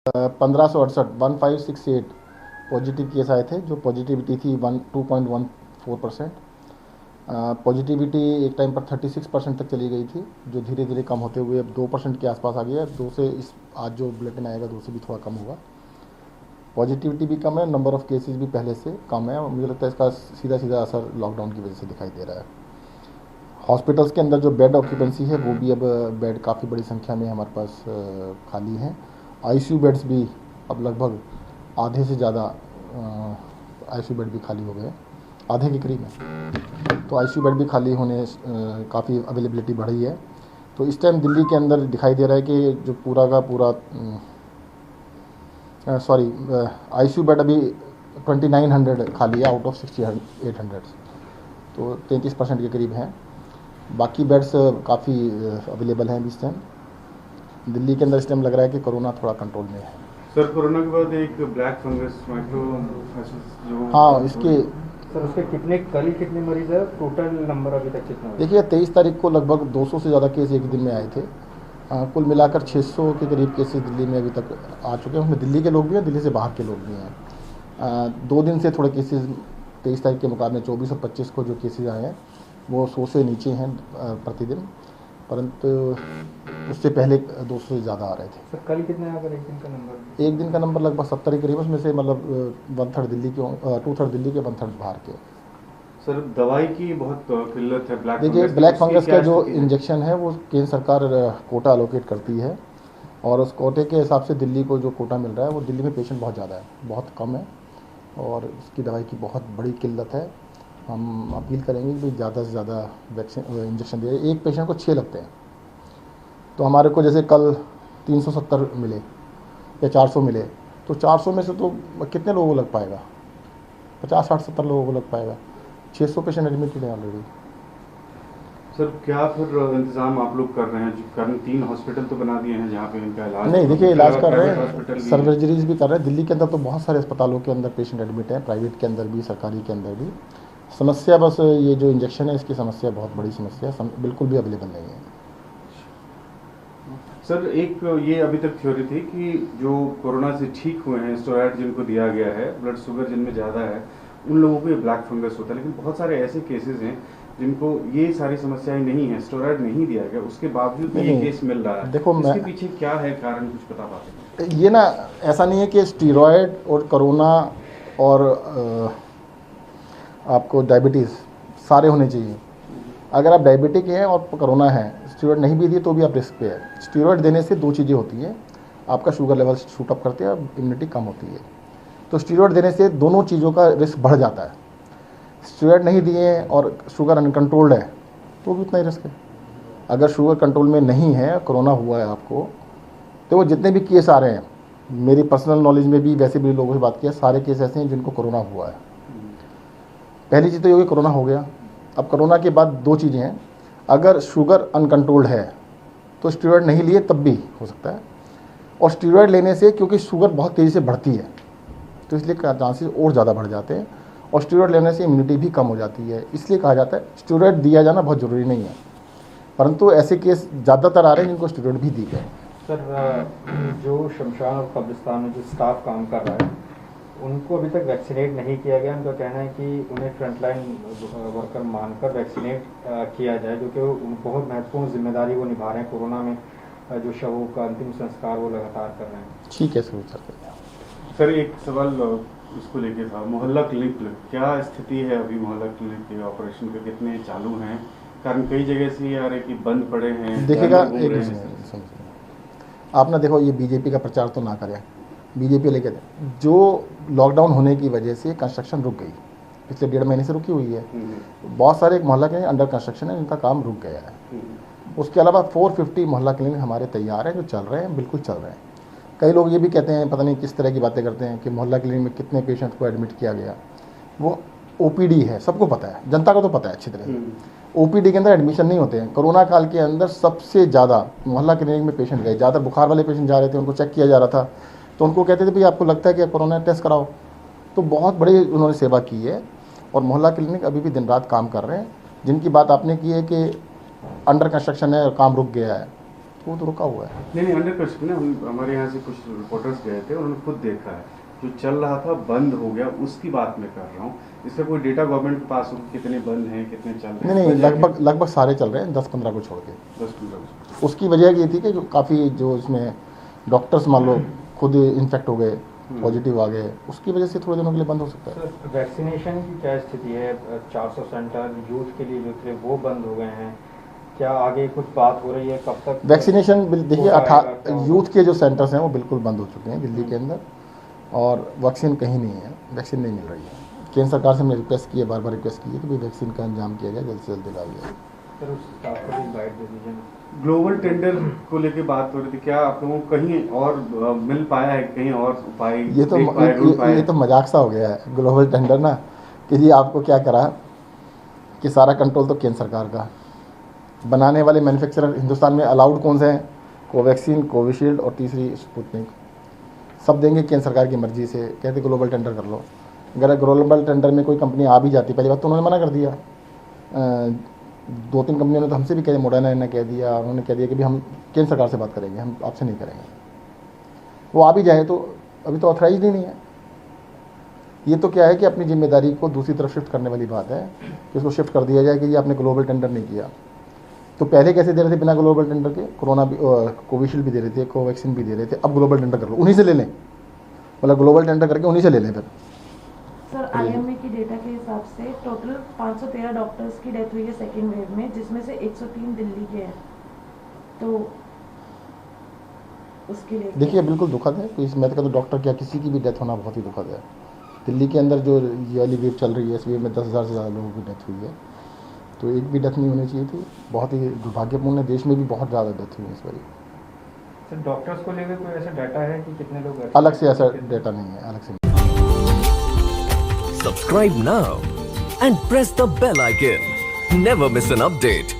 1568 1568 positive case आए थे, जो पॉजिटिविटी थी 2.14%। पॉजिटिविटी एक टाइम पर 36% तक चली गई थी, जो धीरे धीरे कम होते हुए अब 2% के आसपास आ गई है। 2 से इस आज जो बुलेटिन आएगा 2 से भी थोड़ा कम होगा। पॉजिटिविटी भी कम है, नंबर ऑफ़ केसेस भी पहले से कम है, और मुझे लगता है इसका सीधा सीधा असर लॉकडाउन की वजह से दिखाई दे रहा है। हॉस्पिटल्स के अंदर जो बेड ऑक्यूपेंसी है वो भी अब बेड काफ़ी बड़ी संख्या में हमारे पास खाली हैं। आईसीयू बेड्स भी अब लगभग आधे से ज़्यादा आईसीयू बेड भी खाली हो गए, आधे के करीब है। तो आईसीयू बेड भी खाली होने काफ़ी अवेलेबिलिटी बढ़ी है। तो इस टाइम दिल्ली के अंदर दिखाई दे रहा है कि जो पूरा का पूरा आईसीयू बेड अभी 2900 खाली है आउट ऑफ 6800, तो 33% के करीब हैं। बाकी बेड्स काफ़ी अवेलेबल हैं अभी इस टाइम दिल्ली के अंदर। इस टाइम लग रहा है कि कोरोना थोड़ा कंट्रोल में है। सर, कोरोना के बाद एक ब्लैक फंगस माइक्रो जो हाँ, इसके सर उसके कितने मरीज है, टोटल नंबर अभी तक कितना है? देखिए 23 तारीख को लगभग 200 से ज़्यादा केस एक दिन में आए थे। कुल मिलाकर 600 के करीब केसेस दिल्ली में अभी तक आ चुके हैं। उसमें दिल्ली के लोग भी हैं, दिल्ली से बाहर के लोग भी हैं। 2 दिन से थोड़े केसेस 23 तारीख के मुकाबले 24 और 25 को जो केसेस आए हैं वो 100 से नीचे हैं प्रतिदिन, परंतु उससे पहले 200 से ज़्यादा आ रहे थे। सर कल कितने आकर एक दिन का नंबर? एक दिन का नंबर लगभग 70 के करीब, उसमें से मतलब 1/3 दिल्ली के, 2/3 दिल्ली के, 1/3 बाहर के। सर, दवाई की बहुत किल्लत है ब्लैक देखिए फंगस ब्लैक फंगस का जो स्थिति है? इंजेक्शन है वो केंद्र सरकार कोटा अलोकेट करती है, और उस कोटे के हिसाब से दिल्ली को जो कोटा मिल रहा है वो दिल्ली में पेशेंट बहुत ज़्यादा है, बहुत कम है, और उसकी दवाई की बहुत बड़ी किल्लत है। हम अपील करेंगे कि ज़्यादा से ज़्यादा वैक्सीन इंजेक्शन दिए। एक पेशेंट को 6 लगते हैं, तो हमारे को जैसे कल 370 मिले या 400 मिले, तो 400 में से तो कितने लोगों को लग पाएगा? 50, 60, 70 लोगों को लग पाएगा। 600 पेशेंट एडमिटेड हैं ऑलरेडी। सर, क्या फिर इंतजाम आप लोग कर रहे हैं? कारण 3 हॉस्पिटल तो बना दिए हैं जहाँ पे इनका इलाज नहीं, देखिए इलाज कर रहे हॉस्पिटल हैं, भी सर्जरीज भी कर रहे हैं। दिल्ली के अंदर तो बहुत सारे अस्पतालों के अंदर पेशेंट एडमिट हैं, प्राइवेट के अंदर भी, सरकारी के अंदर भी। समस्या बस ये जो इंजेक्शन है इसकी समस्या बहुत बड़ी समस्या है, बिल्कुल भी अवेलेबल नहीं है। सर, एक ये अभी तक थ्योरी थी कि जो कोरोना से ठीक हुए हैं, स्टेरॉइड जिनको दिया गया है, ब्लड शुगर जिनमें ज़्यादा है, उन लोगों को ये ब्लैक फंगस होता है। लेकिन बहुत सारे ऐसे केसेस हैं जिनको ये सारी समस्याएं नहीं है, स्टेरॉइड नहीं दिया गया, उसके बावजूद भी ये केस मिल रहा है। देखो, इसके पीछे क्या है कारण, कुछ बता पाते हैं? ये ना, ऐसा नहीं है कि स्टीरॉयड और कोरोना और आपको डायबिटीज़ सारे होने चाहिए। अगर आप डायबिटिक हैं और कोरोना है, स्टीरॉयड नहीं भी दिए तो भी आप रिस्क पे है। स्टीरॉयड देने से 2 चीज़ें होती हैं, आपका शुगर लेवल शूट अप करते हैं, इम्यूनिटी कम होती है। तो स्टीरॉयड देने से दोनों चीज़ों का रिस्क बढ़ जाता है। स्टीरॉयड नहीं दिए और शुगर अनकंट्रोल्ड है तो भी उतना ही रिस्क है। अगर शुगर कंट्रोल में नहीं है, कोरोना हुआ है आपको, तो वो जितने भी केस आ रहे हैं, मेरी पर्सनल नॉलेज में भी वैसे भी लोगों से बात किया, सारे केस ऐसे हैं जिनको कोरोना हुआ है। पहली चीज़ तो ये कि कोरोना हो गया। अब कोरोना के बाद 2 चीज़ें हैं, अगर शुगर अनकंट्रोल्ड है तो स्टीरॉयड नहीं लिए तब भी हो सकता है, और स्टीरॉयड लेने से क्योंकि शुगर बहुत तेज़ी से बढ़ती है तो इसलिए चांसेस और ज़्यादा बढ़ जाते हैं, और स्टीरॉयड लेने से इम्यूनिटी भी कम हो जाती है। इसलिए कहा जाता है स्टीरॉयड दिया जाना बहुत ज़रूरी नहीं है, परंतु ऐसे केस ज़्यादातर आ रहे हैं जिनको स्टीरॉयड भी दी गए। सर जो शमशान और कब्रिस्तान में जो स्टाफ काम कर रहा है उनको अभी तक वैक्सीनेट नहीं किया गया। उनका कहना है कि उन्हें फ्रंटलाइन वर्कर मानकर वैक्सीनेट किया जाए, जो कि बहुत महत्वपूर्ण जिम्मेदारी वो निभा रहे हैं। कोरोना में जो शवों का अंतिम संस्कार वो लगातार कर रहे हैं। ठीक है सर। सर, एक सवाल इसको लेके था, मोहल्ला क्लिनिक क्या स्थिति है अभी? मोहल्ला क्लिनिक के ऑपरेशन के कितने चालू हैं? कारण कई जगह से ये आ रहे कि बंद पड़े हैं। देखिएगा, आप ना देखो, ये बीजेपी का प्रचार तो ना करें। बीजेपी लेके जो लॉकडाउन होने की वजह से कंस्ट्रक्शन रुक गई, पिछले 1.5 महीने से रुकी हुई है। बहुत सारे मोहल्ला क्लिनिक अंडर कंस्ट्रक्शन है, इनका काम रुक गया है। उसके अलावा 450 मोहल्ला क्लिनिक हमारे तैयार हैं, जो चल रहे हैं, बिल्कुल चल रहे हैं। कई लोग ये भी कहते हैं, पता नहीं किस तरह की बातें करते हैं कि मोहल्ला क्लिनिक में कितने पेशेंट को एडमिट किया गया। वो ओपीडी है, सबको पता है, जनता को तो पता है अच्छी तरह से। ओपीडी के अंदर एडमिशन नहीं होते हैं। कोरोना काल के अंदर सबसे ज़्यादा मोहल्ला क्लिनिक में पेशेंट गए, ज़्यादातर बुखार वाले पेशेंट जा रहे थे, उनको चेक किया जा रहा था, तो उनको कहते थे भाई आपको लगता है कि कोरोना टेस्ट कराओ। तो बहुत बड़ी उन्होंने सेवा की है, और मोहल्ला क्लिनिक अभी भी दिन रात काम कर रहे हैं। जिनकी बात आपने की है कि अंडर कंस्ट्रक्शन है और काम रुक गया है, वो तो रुका हुआ है। नहीं अंडर कंस्ट्रक्शन है। हम हमारे यहाँ से कुछ रिपोर्टर्स गए थे, उन्होंने खुद देखा है जो चल रहा था बंद हो गया, उसकी बात मैं कर रहा हूँ। इसका कोई डेटा गवर्नमेंट के पास हो कितने बंद हैं कितने चल रहे हैं? नहीं, लगभग सारे चल रहे हैं, 10-15 को छोड़ के। 10-15 उसकी वजह ये थी कि जो काफ़ी जो इसमें डॉक्टर्स मान लो खुद इन्फेक्ट हो गए, पॉजिटिव आ गए, उसकी वजह से थोड़े दिनों के लिए बंद हो सकता है। सर वैक्सीनेशन की क्या स्थिति है? 400 सेंटर यूथ के लिए जो थे वो बंद हो गए हैं, क्या आगे कुछ बात हो रही है? कब तक वैक्सीनेशन देखिए, हो पाएगा, क्या होगा? यूथ के जो सेंटर्स हैं वो बिल्कुल बंद हो चुके हैं दिल्ली के अंदर, और वैक्सीन कहीं नहीं है, वैक्सीन नहीं मिल रही है। केंद्र सरकार से हमने रिक्वेस्ट की है, बार बार रिक्वेस्ट की है कि भाई वैक्सीन का इंतजाम किया जाए, जल्द से जल्द दिलाया जाए। सर उस स्टाफ को भी गाइड डिसीजन ग्लोबल टेंडर को लेके बात हो रही थी, क्या आप लोगों को कहीं और मिल पाया है, कहीं और उपाय ये तो मजाक सा हो गया है ग्लोबल टेंडर ना, कि जी आपको क्या करा कि सारा कंट्रोल तो केंद्र सरकार का। बनाने वाले मैन्युफैक्चरर हिंदुस्तान में अलाउड कौन से हैं? कोवैक्सीन, कोविशील्ड और तीसरी स्पुतनिक। सब देंगे केंद्र सरकार की मर्जी से, कहते ग्लोबल टेंडर कर लो। अगर ग्लोबल टेंडर में कोई कंपनी आ भी जाती, पहली बात तो उन्होंने मना कर दिया। 2-3 कंपनियों ने तो हमसे भी कह दिया, मोडर्ना ने कह दिया, उन्होंने कह दिया कि भी हम केंद्र सरकार से बात करेंगे, हम आपसे नहीं करेंगे। वो आ भी जाए तो अभी तो ऑथराइज ही नहीं है। ये तो क्या है कि अपनी जिम्मेदारी को दूसरी तरफ शिफ्ट करने वाली बात है कि उसको शिफ्ट कर दिया जाए कि ये आपने ग्लोबल टेंडर नहीं किया। तो पहले कैसे दे रहे थे बिना ग्लोबल टेंडर के? कोरोना भी, कोविशील्ड भी दे रहे थे, कोवैक्सीन भी दे रहे थे, अब ग्लोबल टेंडर कर लो, उन्हीं से ले लें, मतलब ग्लोबल टेंडर करके उन्हीं से ले लें फिर। सर आईएमए की डेटा के हिसाब से टोटल 513 डॉक्टर्स की डेथ हुई है सेकेंड वेव में, जिसमें से 103 दिल्ली के हैं। तो उसके लिए देखिए बिल्कुल दुखद है, तो इस मैं तो कहता हूं डॉक्टर क्या किसी की भी डेथ होना बहुत ही दुखद है। दिल्ली के अंदर जो ये वाली वेव चल रही है, इस वेव में 10,000 से ज़्यादा लोगों की डेथ हुई है, तो एक भी डेथ नहीं होनी चाहिए थी। बहुत ही दुर्भाग्यपूर्ण है, देश में भी बहुत ज़्यादा डेथ हुई है इस बार। सर डॉक्टर्स को लेकर कोई ऐसा डाटा है कि कितने लोग अलग से ऐसा डेटा नहीं है, अलग से। Subscribe now and press the bell icon. Never miss an update.